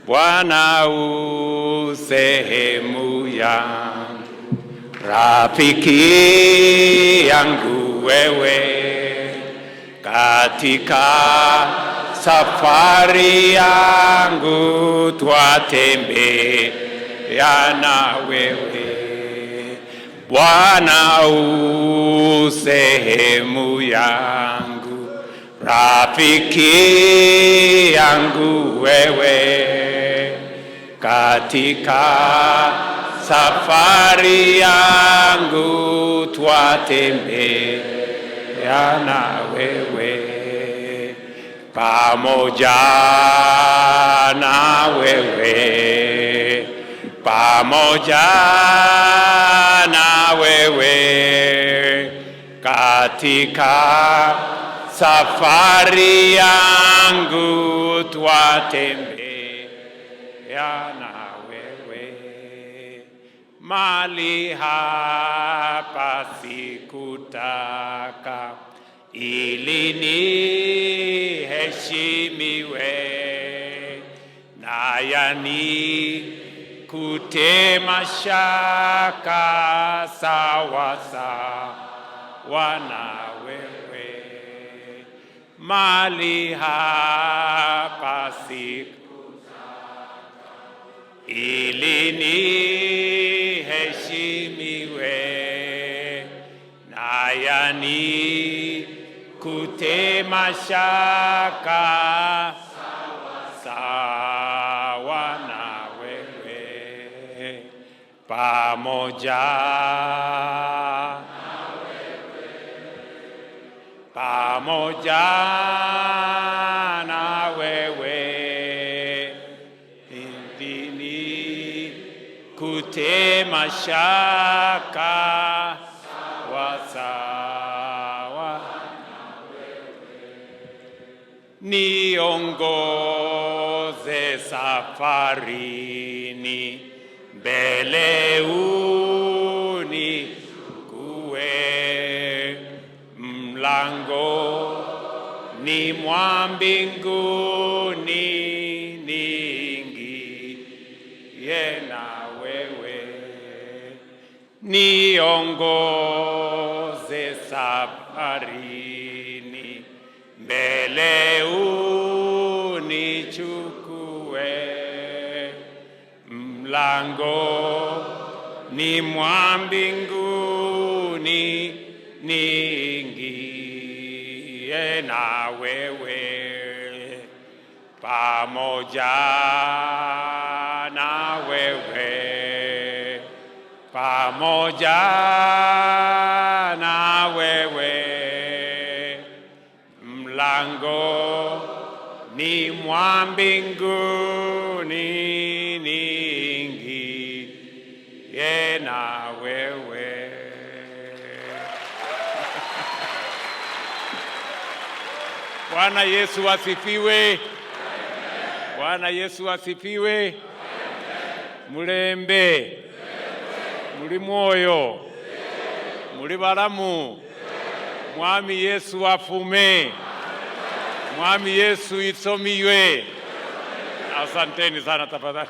Bwana u sehemu yangu, rafiki yangu wewe, katika safari yangu twatembea na wewe. Bwana u sehemu yangu, rafiki yangu wewe, katika safari yangu twatembea na wewe. Pamoja na wewe, pamoja na wewe, katika safari yangu twatembea na wewe. Mali hapa sikutaka ili niheshimiwe, na yanikute mashaka sawa sawa na wewe. Mali hapa sikutaka ili niheshimiwe, na yanikute mashaka sawa na wewe. Pamoja pamoja na wewe, ili kute mashaka sawa. Niongoze safarini, mbele unigue, mlango ni mwa mbinguni niingie na wewe. Niongoze safarini, mbele unichukue, mlango ni mwa mbinguni niingie na wewe. Pamoja na wewe, pamoja na wewe, mlango ni mwa mbinguni niingie na wewe. Bwana Yesu asifiwe. Bwana Yesu asifiwe. Mulembe, muli mwoyo, muli balamu. Mwami Yesu afume. Mwami Yesu isomiwe. Asanteni sana tafadhali.